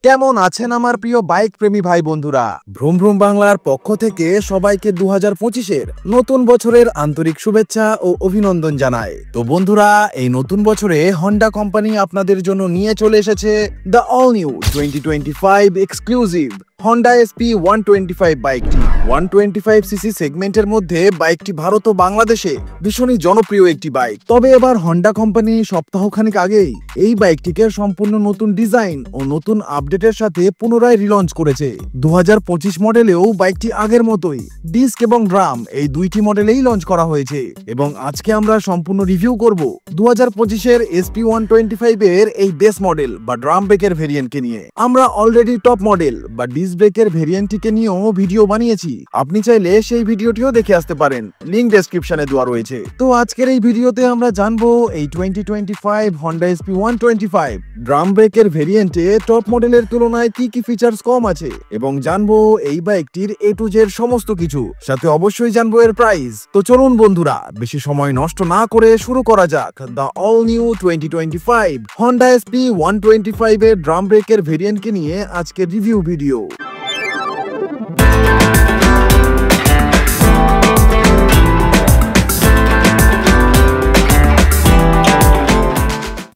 কেমন আছেন আমার প্রিয় বাইক প্রেমী ভাই বন্ধুরা? ভ্রুম ভ্রুম বাংলার পক্ষ থেকে সবাইকে 2025-এর নতুন বছরের আন্তরিক শুভেচ্ছা ও অভিনন্দন জানায়। তো বন্ধুরা, এই নতুন বছরে হন্ডা কোম্পানি আপনাদের জন্য নিয়ে চলে এসেছে the all new 2025 exclusive Honda SP 125 বাইকটি। 125cc সেগমেন্টের মধ্যে বাইকটি ভারত ও বাংলাদেশে ভীষণই জনপ্রিয় একটি বাইক। তবে এবার হন্ডা কোম্পানি সপ্তাহখানেক আগেই এই বাইকটিকে সম্পূর্ণ নতুন ডিজাইন ও নতুন আপডেটের সাথে পুনরায় রিলঞ্চ করেছে। 2025 মডেলেও বাইকটি আগের মতোই ডিস্ক এবং ড্রাম এই দুইটি মডেলেই লঞ্চ করা হয়েছে এবং আজকে আমরা সম্পূর্ণ রিভিউ করব 2025-এর এসপি 125 এর এই বেস মডেল বা ড্রাম ব্রেকের ভেরিয়েন্টকে নিয়ে। আমরা অলরেডি টপ মডেল বা ডিস্ক ব্রেকের ভেরিয়েন্টটিকে নিয়েও ভিডিও বানিয়েছি, আপনি চাইলে সেই ভিডিওটিও দেখে আসতে পারেন, লিংক ডেসক্রিপশনে দেওয়া রয়েছে। তো আজকের এই ভিডিওতে আমরা জানবো এই 2025 হন্ডা এসপি 125 ড্রাম ব্রেকের ভেরিয়েন্টে টপ মডেলের তুলনায় কি কি ফিচার্স কম আছে এবং জানবো এই বাইকটির এ টু জেড সমস্ত কিছু, সাথে অবশ্যই জানবো এর প্রাইস। তো চলুন বন্ধুরা, বেশি সময় নষ্ট না করে শুরু করা যাক the all new 2025 Honda SP 125 এর ড্রাম ব্রেকের ভেরিয়েন্টকে নিয়ে আজকের রিভিউ ভিডিও।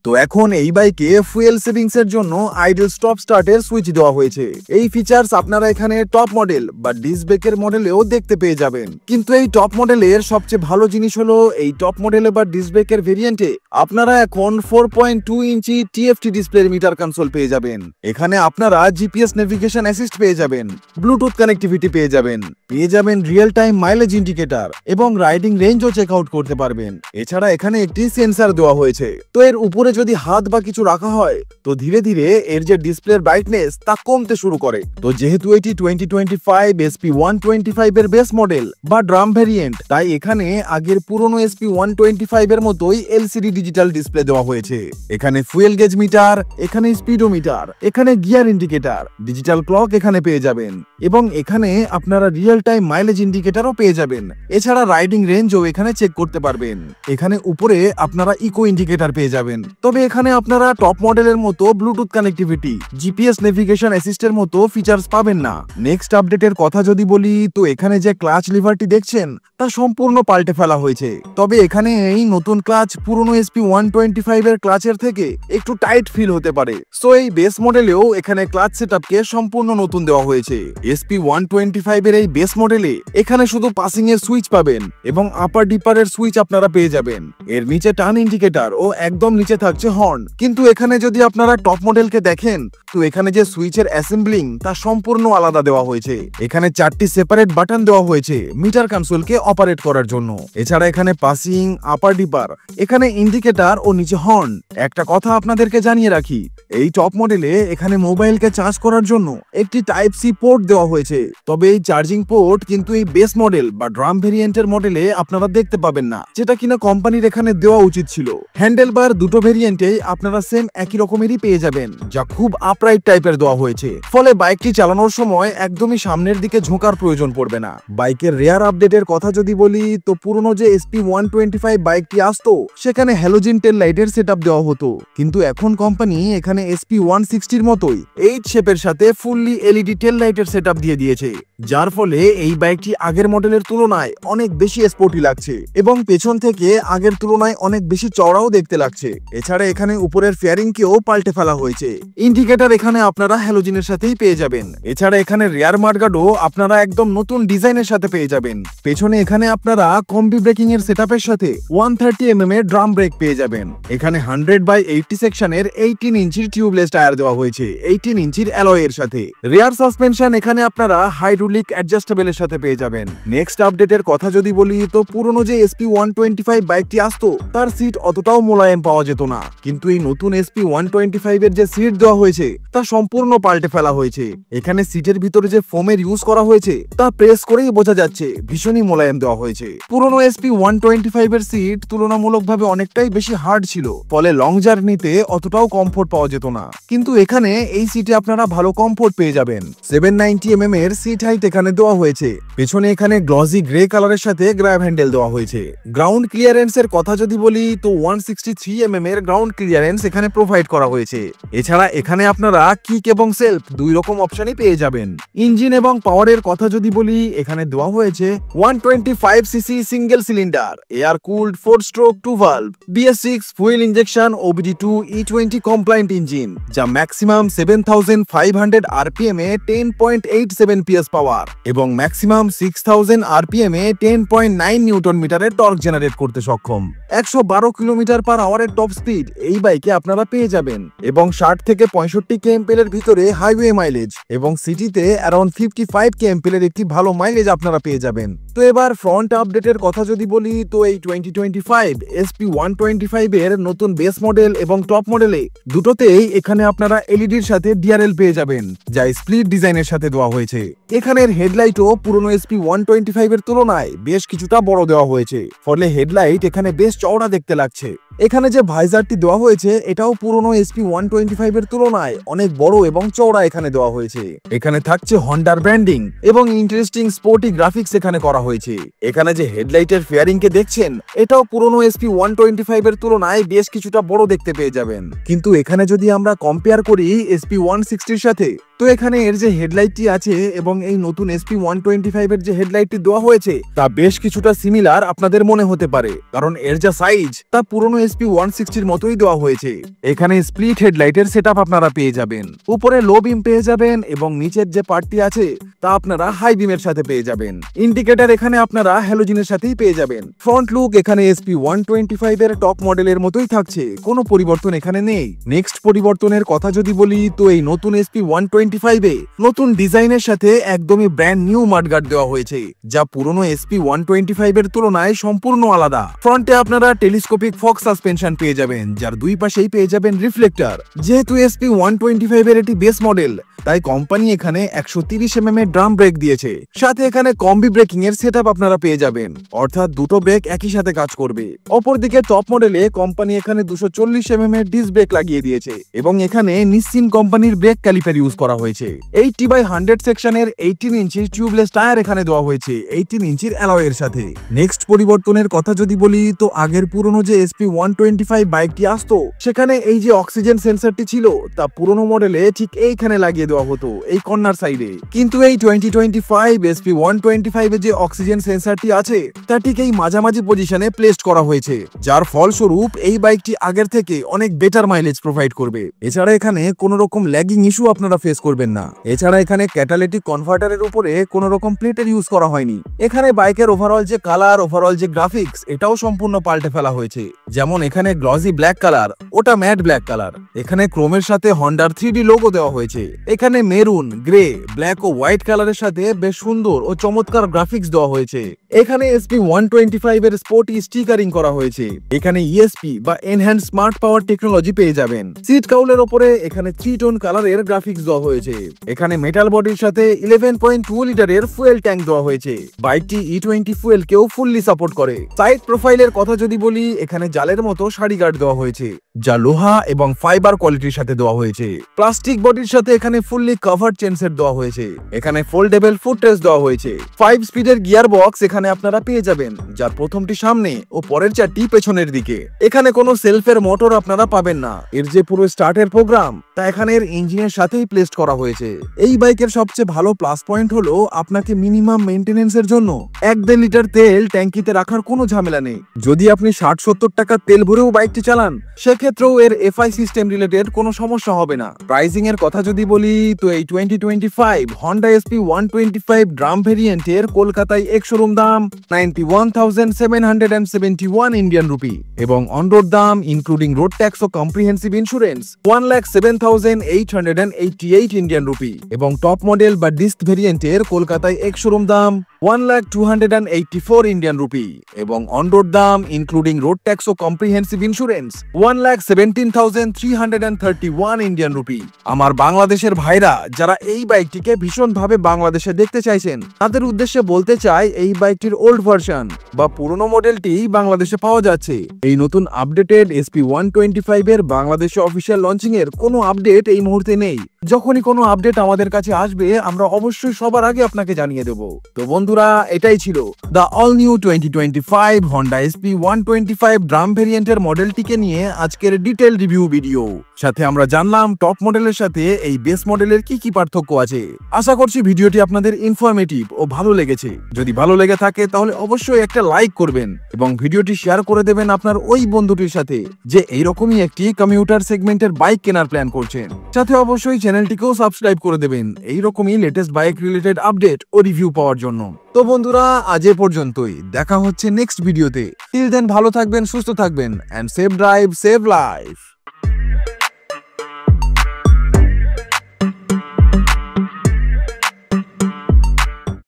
তো এখন এই বাইকে ফুয়েল সেভিংস এর জন্য আইডল স্টপ স্টার্টের সুইচ দেওয়া হয়েছে। এই ফিচার্স আপনারা এখানে টপ মডেল বা ডিস্ক ব্রেকের মডেলেও দেখতে পেয়ে যাবেন। কিন্তু এই টপ মডেলের সবচেয়ে ভালো জিনিস হলো এই টপ মডেলে বা ডিস্ক ব্রেকের ভেরিয়েন্টে আপনারা এখন 4.2 ইঞ্চি টিএফটি ডিসপ্লের মিটার কনসোল পেয়ে যাবেন। এখানে আপনারা জিপিএস নেভিগেশন অ্যাসিস্ট পেয়ে যাবেন, ব্লুটুথ কানেক্টিভিটি পেয়ে যাবেন রিয়েল টাইম মাইলেজ ইন্ডিকেটর এবং রাইডিং রেঞ্জও চেক আউট করতে পারবেন। এছাড়া এখানে একটি সেন্সর দেওয়া হয়েছে। তো এর উপরে যদি হাত বা কিছু রাখা হয় তো ধীরে ধীরে এর যে ডিসপ্লের ব্রাইটনেস তা কমতে শুরু করে। তো যেহেতু এটি 2025 এসপি 125 এর বেস মডেল বা ড্রাম ভেরিয়েন্ট, তাই এখানে আগের পুরনো এসপি 125 এর মতোই এলসিডি ডিজিটাল ডিসপ্লে দেওয়া হয়েছে। এখানে ফুয়েল গেজ মিটার, এখানে স্পিডোমিটার, এখানে গিয়ার ইন্ডিকেটর, ডিজিটাল ক্লক এখানে পেয়ে যাবেন এবং এখানে আপনারা রিয়েল টাইম মাইলেজ ইন্ডিকেটরও পেয়ে যাবেন। এছাড়া রাইডিং রেঞ্জও এখানে চেক করতে পারবেন। এখানে উপরে আপনারা ইকো ইন্ডিকেটর পেয়ে যাবেন। তবে এখানে আপনারা টপ মডেলের মতো ব্লুটুথ কানেক্টিভিটি, জিপিএস নেভিগেশন অ্যাসিস্টের মতো ফিচার্স পাবেন না। নেক্সট আপডেটের কথা যদি বলি, তো এখানে যে ক্লাচ লিভারটি দেখছেন তা সম্পূর্ণ পাল্টে ফেলা হয়েছে। তবে এখানে এই নতুন ক্লাচ পুরনো এসপি 125 এর ক্লাচের থেকে একটু টাইট ফিল হতে পারে। সো এই বেস মডেলেও এখানে ক্লাচ সেটআপকে সম্পূর্ণ নতুন দেওয়া হয়েছে। এসপি 125 এর এই বেস মডেলে এখানে শুধু পাসিং এর সুইচ পাবেন এবং আপার ডিপারের সুইচ আপনারা পেয়ে যাবেন। এর নিচে টার্ন ইন্ডিকেটর ও একদম নিচে থাকছে হর্ন। কিন্তু এখানে যদি আপনারা টপ মডেলকে দেখেন তো এখানে যে সুইচের অ্যাসেম্বলিং তা সম্পূর্ণ আলাদা দেওয়া হয়েছে। এখানে 4টি সেপারেট বাটন দেওয়া হয়েছে মিটার কনসোলকে অপারেট করার জন্য। এছাড়া এখানে পাসিং, আপার ডিপার, এখানে ইন্ডিকেটর ও নিচে হর্ন। একটা কথা আপনাদেরকে জানিয়ে রাখি, এই টপ মডেলে এখানে মোবাইলকে চার্জ করার জন্য একটি টাইপ সি পোর্ট দেওয়া হয়েছে। তবে এই চার্জিং পোর্ট কিন্তু এই বেস মডেল বা ড্রাম ভেরিয়েন্টের মডেলে আপনারা দেখতে পাবেন না, যেটা কিনা কোম্পানির এখানে দেওয়া উচিত ছিল। হ্যান্ডেল বার দুটো ভেরিয়েন্টে আপনারা সেম একই রকমেরই পেয়ে যাবেন, যা খুব আপরাইট টাইপের দেওয়া হয়েছে। ফলে বাইকটি চালানোর সময় একদমই সামনের দিকে ঝোঁকার প্রয়োজন পড়বে না। বাইকের রেয়ার আপডেটের কথা যদি বলি, তো পুরনো যে এসপি 125 বাইকটি আসতো সেখানে হ্যালোজেন টেল লাইটের সেটআপ দেওয়া হতো, কিন্তু এখন কোম্পানি এখানে এসপি 160 মতোই 8 শেপের সাথে ফুললি এলইডি টেল লাইটের সেটআপ দিয়ে দিয়েছে, যার ফলে এই বাইকটি আগের মডেলের তুলনায় অনেক বেশি স্পোর্টি লাগছে এবং পেছন থেকে আগের তুলনায় অনেক বেশি চওড়াও দেখতে লাগছে। এছাড়া এখানে উপরের ফেয়ারিংকেও পাল্টে ফেলা হয়েছে। ইন্ডিকেটর এখানে আপনারা হ্যালোজেনের সাথেই পেয়ে যাবেন। এছাড়া এখানে রিয়ার মাডগার্ডও আপনারা একদম নতুন ডিজাইনের সাথে পেয়ে যাবেন। পেছনে এখানে আপনারা কম্বি ব্রেকিং এর সেটআপের সাথে 130mm এর ড্রাম ব্রেক পেয়ে যাবেন। এখানে 100/80 সেকশনের 18 ইঞ্চির টিউবলেস টায়ার দেওয়া হয়েছে 18 ইঞ্চির অ্যালয় এর সাথে। রিয়ার সাসপেনশন এখানে আপনারা হাইড্রোলিক অ্যাডজাস্টেবল এর সাথে পেয়ে যাবেন। নেক্সট আপডেটের কথা যদি বলি, তো পুরনো যে এসপি 125 বাইকটি আসতো তার সিট অতটাও মোলায়েম পাওয়া যেত না, কিন্তু এই নতুন এসপি 125 এর যে সিট দেওয়া হয়েছে তা সম্পূর্ণ পাল্টে ফেলা হয়েছে। এখানে সিটের ভিতরে যে ফোমের ইউজ করা হয়েছে তা প্রেস করেই বোঝা যাচ্ছে ভীষণই মোলায়েম দেওয়া হয়েছে। পুরনো এসপি 125 এর সিট তুলনামূলকভাবে অনেকটাই বেশি হার্ড ছিল, ফলে লং জার্নিতে অতটাও কমফোর্ট পাওয়া যেত না। কিন্তু এখানে এই সিটে আপনারা ভালো কমফোর্ট পেয়ে যাবেন। 790mm এর সিট হাইট এখানে দেওয়া হয়েছে। পেছনে এখানে গ্লসি গ্রে কালারের সাথে গ্র্যাব হ্যান্ডেল দেওয়া হয়েছে। গ্রাউন্ড ক্লিয়ারেন্স এর কথা যদি বলি, তো 163mm এর গ্রাউন্ড ক্লিয়ারেন্স এখানে প্রোভাইড করা হয়েছে। এছাড়া এখানে আপনারা কিক এবং সেলফ দুই রকম অপশনই পেয়ে যাবেন। ইঞ্জিন এবং পাওয়ারের কথা যদি বলি, এখানে দেওয়া হয়েছে 125 CC single cylinder air cooled 4 stroke 2 valve BS6 fuel injection OBD2 E20 compliant engine, যা ম্যাক্সিমাম 7500 RPM এ 10.87 PS পাওয়ার এবং ম্যাক্সিমাম 6000 RPM এ 10.9 নিউটন মিটারের টর্ক জেনারেট করতে সক্ষম। 112 কিলোমিটার পার আওয়ারের টপ স্পিড এই বাইকে আপনারা পেয়ে যাবেন এবং 60 থেকে 65 kmpl এর ভিতরে হাইওয়ে মাইলেজ এবং সিটিতে অ্যারাউন্ড 55 kmpl এর একটি ভালো মাইলেজ আপনারা পেয়ে যাবেন। তো এবার ফ্রন্ট আপডেটের কথা যদি বলি, তো এই 2025 SP125 এর নতুন বেস মডেল এবং টপ মডেলে দুটোতেই এখানে আপনারা এলইডির সাথে DRL পেয়ে যাবেন, যা স্প্লিট ডিজাইনের সাথে দেওয়া হয়েছে। এখানের হেডলাইটও পুরনো SP125 এর তুলনায় বেশ কিছুটা বড় দেওয়া হয়েছে, ফলে হেডলাইট এখানে বেশ চওড়া দেখতে লাগছে। এখানে যে ভাইজারটি দেওয়া হয়েছে এটাও পুরনো SP125 এর তুলনায় অনেক বড় এবং চওড়া এখানে দেওয়া হয়েছে। এখানে থাকছে হন্ডার ব্র্যান্ডিং এবং ইন্টারেস্টিং স্পোর্টি গ্রাফিক্স এখানে করা হয়েছে। এখানে যে হেডলাইটের ফেয়ারিং কে দেখছেন এটাও পুরনো SP125 এর তুলনায় বেশ কিছুটা বড় দেখতে পেয়ে যাবেন। কিন্তু এখানে যদি আমরা কম্পেয়ার করি SP160 এর সাথে, তো এখানে এর যে হেডলাইটটি আছে এবং এই নতুন SP125 এর যে হেডলাইটটি দেওয়া হয়েছে তা বেশ কিছুটা সিমিলার আপনাদের মনে হতে পারে, কারণ এর যা সাইজ তা পুরনো SP160 এর মতোই দেওয়া হয়েছে। এখানে স্প্লিট হেডলাইটের সেটআপ আপনারা পেয়ে যাবেন, উপরে লো বিম পেয়ে যাবেন এবং নিচের যে পার্টটি আছে তা আপনারা হাই বিমের সাথে পেয়ে যাবেন। ইন্ডিকেটর এখানে আপনারা হ্যালোজেনের সাথেই পেয়ে যাবেন। ফ্রন্ট লুক এখানে SP125 এর টপ মডেলের মতোই থাকছে, কোনো পরিবর্তন এখানে নেই। নেক্সট পরিবর্তনের কথা যদি বলি, তো এই নতুন SP125 এ নতুন ডিজাইনের সাথে একদমই ব্র্যান্ড নিউ মাডগার্ড দেওয়া হয়েছে, যা পুরনো SP125 এর তুলনায় সম্পূর্ণ আলাদা। ফ্রন্টে আপনারা টেলিস্কোপিক ফগ সাসপেনশন পেয়ে যাবেন, যার দুই পাশেই পেয়ে যাবেন রিফ্লেক্টর। যেহেতু SP125 এর এটি বেস মডেল, তাই কোম্পানি এখানে 130 mm এর ড্রাম ব্রেক দিয়েছে। সাথে এখানে কম্বি ব্রেকিং এর সেটআপ আপনারা পেয়ে যাবেন, অর্থাৎ দুটো ব্রেক একই সাথে কাজ করবে। অপরদিকে টপ মডেলে কোম্পানি এখানে 240 mm এর ডিস্ক ব্রেক লাগিয়ে দিয়েছে এবং এখানে নিসিন কোম্পানির ব্রেক ক্যালিপার ইউজ করা হয়েছে। 80/100 সেকশনের 18 ইঞ্চির টিউবলেস টায়ার এখানে দেওয়া হয়েছে 18 ইঞ্চির অ্যালয়ের সাথে। নেক্সট পরিবর্তনের কথা যদি বলি, তো আগের পুরনো যে SP125 বাইকটি আসতো সেখানে এই যে অক্সিজেন সেন্সরটি ছিল তা পুরনো মডেলে ঠিক এইখানে লাগিয়ে দেওয়া হতো, এই কর্নার সাইডে। কিন্তু এই 2025 SP125 এ যে অক্সিজেন সেন্সরটি আছে তা ঠিক এই মাঝামাঝি পজিশনে প্লেসড করা হয়েছে, যার ফলস্বরূপ এই বাইকটি আগের থেকে অনেক বেটার মাইলেজ প্রোভাইড করবে। এছাড়া এখানে কোনো রকম ল্যাগিং ইস্যু আপনারা ফেস করবেন না। এছাড়া এখানে ক্যাটালিটিক কনভার্টারের উপরে কোনো রকম প্লেটের ইউজ করা হয়নি। এখানে বাইকের ওভারঅল যে কালার, ওভারঅল যে গ্রাফিক্স, এটাও সম্পূর্ণ পাল্টে ফেলা হয়েছে। যেমন এখানে গ্লসি ব্ল্যাক কালার, ওটা ম্যাট ব্ল্যাক কালার। এখানে ক্রোমের সাথে হন্ডার 3D লোগো দেওয়া হয়েছে। এখানে মেরুন, গ্রে, ব্ল্যাক ও হোয়াইট কালারের সাথে বেশ সুন্দর ও চমৎকার গ্রাফিক্স দেওয়া হয়েছে। এখানে SP125 এর স্পোর্টি স্টিকারিং করা হয়েছে। এখানে ESP বা এনহ্যান্স স্মার্ট পাওয়ার টেকনোলজি পেয়ে যাবেন। সিট কাউলের উপরে এখানে 3 টোন কালারের গ্রাফিক্স দেওয়া হয়েছে। এখানে মেটাল বডির সাথে 11.2 লিটারের ফুয়েল ট্যাঙ্ক দেওয়া হয়েছে। বাইকটি E20 ফুয়েল কেও ফুললি সাপোর্ট করে। সাইড প্রোফাইলের কথা যদি বলি, এখানে জালের মতো সারি গার্ড দেওয়া হয়েছে, যা লোহা এবং ফাইবার কোয়ালিটির সাথে দেওয়া হয়েছে। প্লাস্টিক বডির সাথে এখানে ফুললি কভার্ড চেনসেট দেওয়া হয়েছে। এখানে ফোল্ডেবল ফুটরেস্ট দেওয়া হয়েছে। 5 স্পিডের গিয়ার বক্স এখানে আপনারা পেয়ে যাবেন, যার প্রথমটি সামনে ও পরের চারটি পেছনের দিকে। এখানে কোনো সেলফের মোটর আপনারা পাবেন না। এর যে পুরো স্টার্টের প্রোগ্রাম তা এখানের ইঞ্জিনের সাথেই প্লেসড করা হয়েছে। এই বাইকের সবচেয়ে ভালো প্লাস পয়েন্ট হলো আপনাকে মিনিমাম মেইনটেনেন্সের জন্য 1.5 লিটার তেল ট্যাঙ্কিতে রাখার কোনো ঝামেলা নেই। যদি আপনি 60-70 টাকা তেল ভরেও বাইকটি চালান, সেক্ষেত্রেও এর FI সিস্টেম রিলেটেড কোনো সমস্যা হবে না। প্রাইসিং এর কথা যদি বলি, তো এই 2025 Honda SP125 ড্রাম ভেরিয়েন্টের কলকাতায় এক শোরুম দাম 91,771 ইন্ডিয়ান রুপি এবং অন রোড দাম ইনক্লুডিং রোড ট্যাক্স ও কম্প্রিহেন্সিভ ইন্স্যুরেন্স 1,07,888 ইন্ডিয়ান রুপি এবং টপ মডেল বা ডিস্ক ভেরিয়েন্টের কলকাতায় এক শোরুম দাম 1,02,84 ইন্ডিয়ান রুপি এবং অন রোড দাম ইনক্লুডিং রোড ট্যাক্স ও কম্প্রিহেন্সিভ ইন্স্যুরেন্স 1,17,331 ইন্ডিয়ান রুপি। আমার বাংলাদেশের ভাইরা যারা এই বাইকটিকে ভীষণভাবে বাংলাদেশে দেখতে চাইছেন, তাদের উদ্দেশ্যে বলতে চাই এই বাইকটির ওল্ড ভার্সন বা পুরনো মডেলটি বাংলাদেশে পাওয়া যাচ্ছে। এই নতুন আপডেটেড SP125 এর বাংলাদেশে অফিসিয়াল লঞ্চিং এর কোনো আপডেট এই মুহূর্তে নেই। যখনই কোনো আপডেট আমাদের কাছে আসবে আমরা অবশ্যই সবার আগে আপনাকে জানিয়ে দেব। তো বন্ধু বন্ধুরা, এটাই ছিল the all new 2025 Honda SP 125 drum ভেরিয়েন্টের মডেলটিকে নিয়ে আজকের ডিটেল রিভিউ ভিডিও। সাথে আমরা জানলাম টপ মডেলের সাথে এই বেস মডেলের কি কি পার্থক্য আছে। আশা করছি ভিডিওটি আপনাদের ইনফরমেটিভ ও ভালো লেগেছে। যদি ভালো লেগে থাকে তাহলে অবশ্যই একটা লাইক করবেন এবং ভিডিওটি শেয়ার করে দেবেন আপনার ওই বন্ধুটির সাথে যে এইরকমই একটি কমিউটার সেগমেন্টের বাইক কেনার প্ল্যান করছেন। সাথে অবশ্যই চ্যানেলটিকেও সাবস্ক্রাইব করে দেবেন এইরকমই লেটেস্ট বাইক রিলেটেড আপডেট ও রিভিউ পাওয়ার জন্য। তো বন্ধুরা, আজ এ পর্যন্তই। দেখা হচ্ছে নেক্সট ভিডিওতে। টিল দেন ভালো থাকবেন, সুস্থ থাকবেন, and safe drive save life.